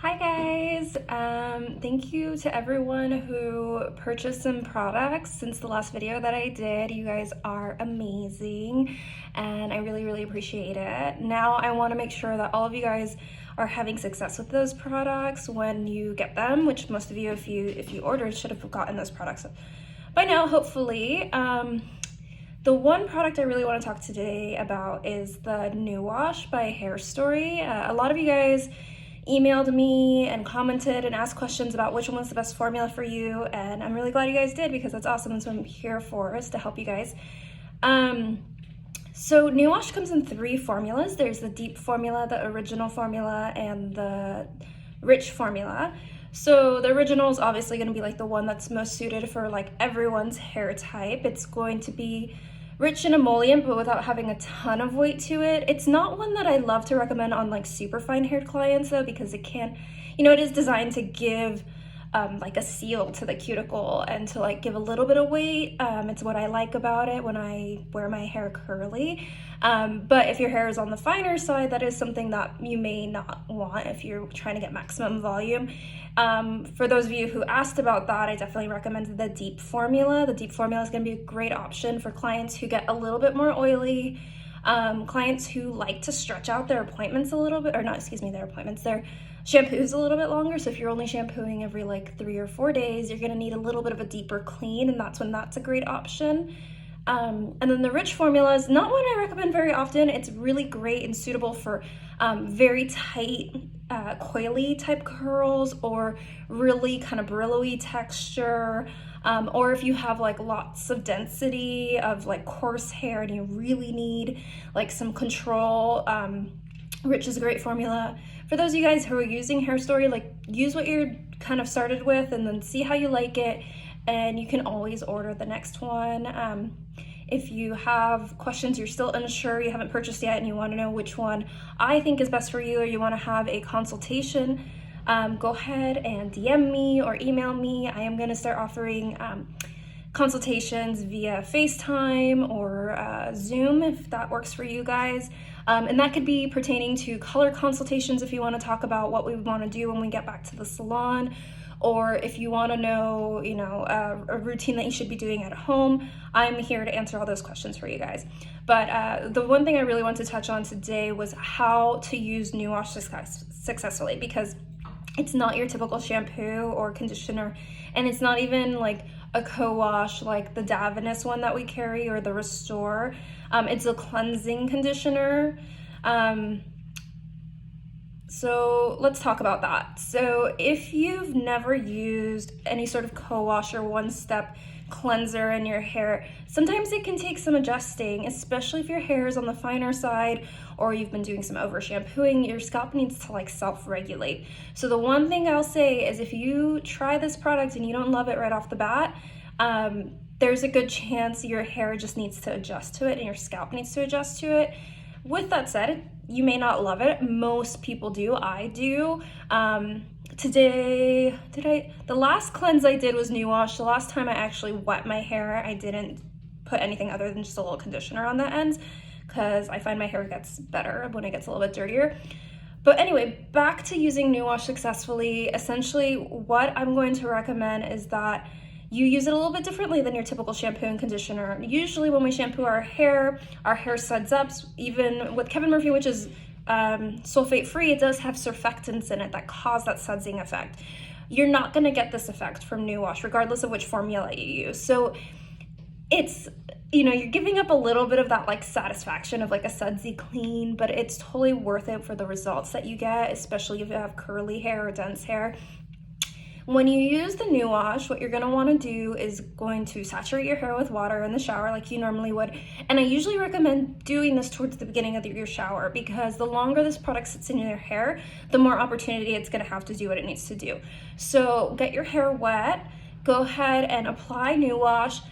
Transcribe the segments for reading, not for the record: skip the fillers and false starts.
Hi guys! Thank you to everyone who purchased some products since the last video that I did. You guys are amazing and I really appreciate it. Now I want to make sure that all of you guys are having success with those products when you get them, which most of you, if you ordered, should have gotten those products by now, hopefully. The one product I really want to talk today about is the New Wash by Hairstory. A lot of you guys emailed me and commented and asked questions about which one was the best formula for you, and I'm really glad you guys did because that's awesome. That's what I'm here for, is to help you guys. So New Wash comes in 3 formulas. There's the deep formula, the original formula, and the rich formula. So the original is obviously going to be like the one that's most suited for like everyone's hair type. It's going to be rich in emollient, but without having a ton of weight to it. It's not one that I love to recommend on like super fine haired clients though, because it can, it is designed to give like a seal to the cuticle and to like give a little bit of weight. It's what I like about it when I wear my hair curly. But if your hair is on the finer side, that is something that you may not want if you're trying to get maximum volume. For those of you who asked about that, I definitely recommend the deep formula. The deep formula is going to be a great option for clients who get a little bit more oily, clients who like to stretch out their appointments a little bit, or not, excuse me, their shampoos a little bit longer. So if you're only shampooing every like 3 or 4 days, you're going to need a little bit of a deeper clean, and that's when that's a great option. And then the rich formula is not one I recommend very often. It's really great and suitable for very tight, coily type curls, or really kind of brillo-y texture, or if you have like lots of density of like coarse hair and you really need like some control. Rich is a great formula. For those of you guys who are using Hairstory, like use what you're kind of started with and then see how you like it, and you can always order the next one. If you have questions, you're still unsure, you haven't purchased yet, and you want to know which one I think is best for you, or you want to have a consultation, go ahead and DM me or email me. I am going to start offering consultations via FaceTime or Zoom if that works for you guys. And that could be pertaining to color consultations if you want to talk about what we want to do when we get back to the salon, or if you want to know, a routine that you should be doing at home. I'm here to answer all those questions for you guys. But the one thing I really want to touch on today was how to use New Wash successfully, because it's not your typical shampoo or conditioner, and it's not even like a co-wash like the Davinus one that we carry or the Restore. It's a cleansing conditioner. So let's talk about that. So if you've never used any sort of co-wash or one-step cleanser in your hair, sometimes it can take some adjusting, especially if your hair is on the finer side or you've been doing some over shampooing. Your scalp needs to like self-regulate. So the one thing I'll say is, if you try this product and you don't love it right off the bat, there's a good chance your hair just needs to adjust to it and your scalp needs to adjust to it. With that said, you may not love it. Most people do. I do. Today, the last cleanse I did was New Wash. The last time I actually wet my hair, I didn't put anything other than just a little conditioner on the ends, because I find my hair gets better when it gets a little bit dirtier. But anyway, back to using New Wash successfully. Essentially, what I'm going to recommend is that you use it a little bit differently than your typical shampoo and conditioner. Usually when we shampoo our hair suds up. Even with Kevin Murphy, which is sulfate free, it does have surfactants in it that cause that sudsing effect. You're not gonna get this effect from New Wash, regardless of which formula you use. So it's, you're giving up a little bit of that like satisfaction of like a sudsy clean, but it's totally worth it for the results that you get, especially if you have curly hair or dense hair. When you use the New Wash, what you're going to want to do is going to saturate your hair with water in the shower like you normally would. And I usually recommend doing this towards the beginning of your shower, because the longer this product sits in your hair, the more opportunity it's going to have to do what it needs to do. So get your hair wet, go ahead and apply New Wash.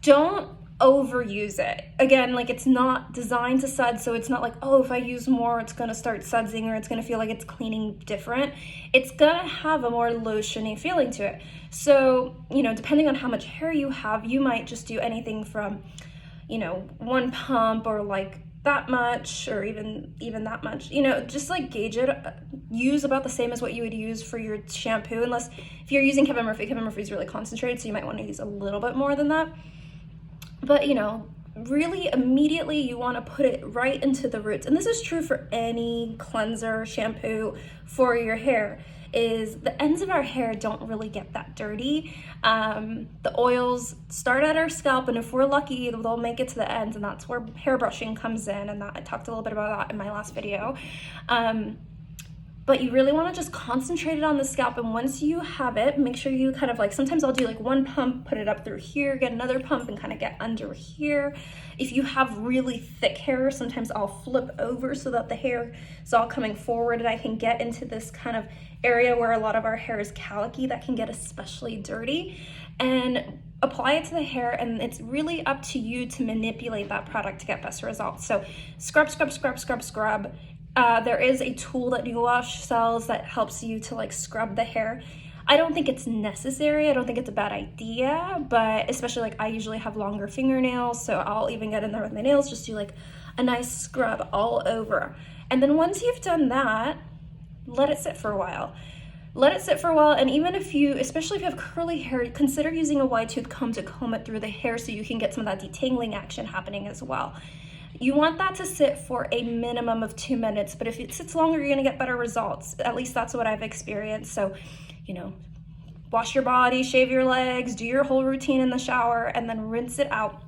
Don't overuse it. Again, like, it's not designed to sud, so it's not like, oh, if I use more it's gonna start sudsing or it's gonna feel like it's cleaning different. It's gonna have a more lotiony feeling to it. So, depending on how much hair you have, you might just do anything from, 1 pump or like that much, or even that much, just like gauge it use about the same as what you would use for your shampoo, unless if you're using Kevin Murphy is really concentrated, so you might want to use a little bit more than that. But you know, really immediately you want to put it right into the roots. And this is true for any cleanser, shampoo for your hair, is the ends of our hair don't really get that dirty. The oils start at our scalp, and if we're lucky, they'll make it to the ends, and that's where hair brushing comes in, and that I talked a little bit about that in my last video. But you really want to just concentrate it on the scalp, and once you have it, make sure you kind of like, sometimes I'll do like one pump, put it up through here, get another pump, and kind of get under here. If you have really thick hair, sometimes I'll flip over so that the hair is all coming forward, and I can get into this kind of area where a lot of our hair is calicky that can get especially dirty, and apply it to the hair. And it's really up to you to manipulate that product to get best results. So scrub, scrub, scrub, scrub, scrub. There is a tool that New Wash sells that helps you to like scrub the hair. I don't think it's necessary. I don't think it's a bad idea, but especially like I usually have longer fingernails, so I'll even get in there with my nails, just do like a nice scrub all over. And then once you've done that, let it sit for a while. Let it sit for a while, and even if you, especially if you have curly hair, consider using a wide tooth comb to comb it through the hair so you can get some of that detangling action happening as well. You want that to sit for a minimum of 2 minutes, but if it sits longer, you're gonna get better results. At least that's what I've experienced. So, you know, wash your body, shave your legs, do your whole routine in the shower, and then rinse it out.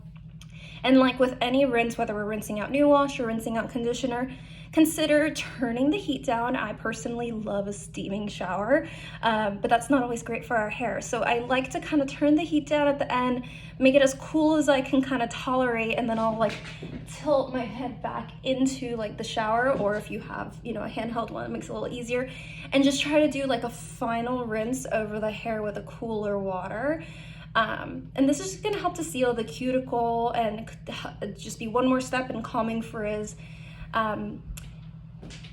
And like with any rinse, whether we're rinsing out New Wash or rinsing out conditioner, consider turning the heat down. I personally love a steaming shower, but that's not always great for our hair. So I like to kind of turn the heat down at the end, make it as cool as I can kind of tolerate, and then I'll like tilt my head back into like the shower, or if you have, you know, a handheld one, it makes it a little easier, and just try to do like a final rinse over the hair with a cooler water. And this is just gonna help to seal the cuticle and just be one more step in calming frizz.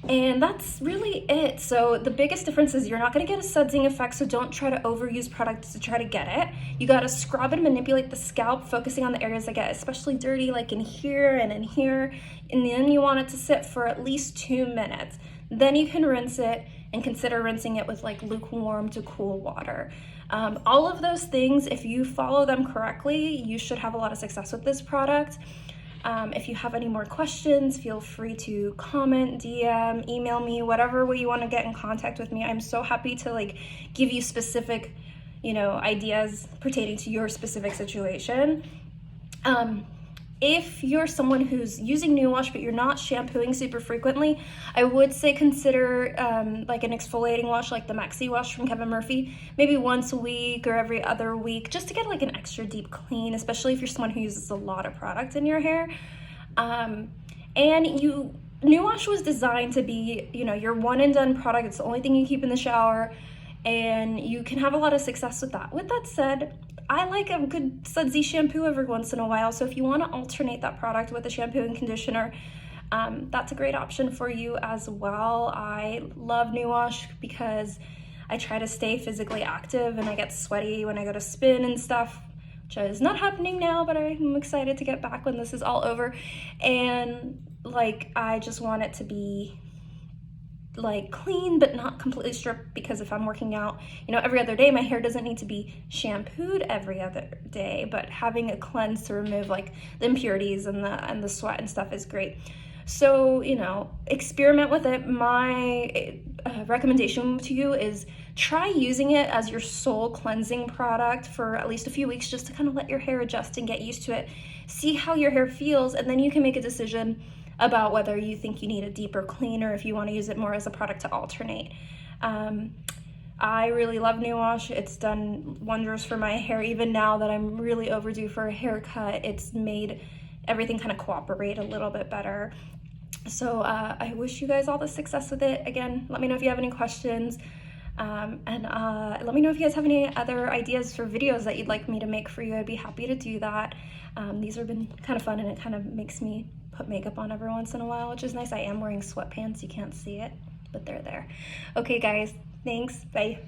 And that's really it. So the biggest difference is you're not going to get a sudsing effect, so don't try to overuse products to try to get it. You got to scrub and manipulate the scalp, focusing on the areas that get especially dirty, like in here and in here. And then you want it to sit for at least 2 minutes. Then you can rinse it, and consider rinsing it with like lukewarm to cool water. All of those things, if you follow them correctly, you should have a lot of success with this product. If you have any more questions, feel free to comment, DM, email me, whatever way you want to get in contact with me. I'm so happy to like give you specific, you know, ideas pertaining to your specific situation. If you're someone who's using New Wash but you're not shampooing super frequently, I would say consider like an exfoliating wash like the Maxi Wash from Kevin Murphy, maybe once a week or every other week, just to get like an extra deep clean, especially if you're someone who uses a lot of product in your hair. New Wash was designed to be, you know, your one and done product. It's the only thing you keep in the shower, and you can have a lot of success with that. With that said, I like a good sudsy shampoo every once in a while, so if you want to alternate that product with a shampoo and conditioner, that's a great option for you as well. I love New Wash because I try to stay physically active, and I get sweaty when I go to spin and stuff, which is not happening now, but I'm excited to get back when this is all over. And like, I just want it to be like clean but not completely stripped, because if I'm working out, you know, every other day, my hair doesn't need to be shampooed every other day, but having a cleanse to remove like the impurities and the sweat and stuff is great. So, you know, experiment with it. My recommendation to you is try using it as your sole cleansing product for at least a few weeks, just to kind of let your hair adjust and get used to it. See how your hair feels, and then you can make a decision about whether you think you need a deeper clean, or if you want to use it more as a product to alternate. I really love New Wash. It's done wonders for my hair. Even now that I'm really overdue for a haircut, it's made everything kind of cooperate a little bit better. So I wish you guys all the success with it. Again, let me know if you have any questions. And let me know if you guys have any other ideas for videos that you'd like me to make for you. I'd be happy to do that. These have been kind of fun, and it kind of makes me put makeup on every once in a while, which is nice. I am wearing sweatpants. You can't see it, but they're there. Okay, guys. Thanks. Bye.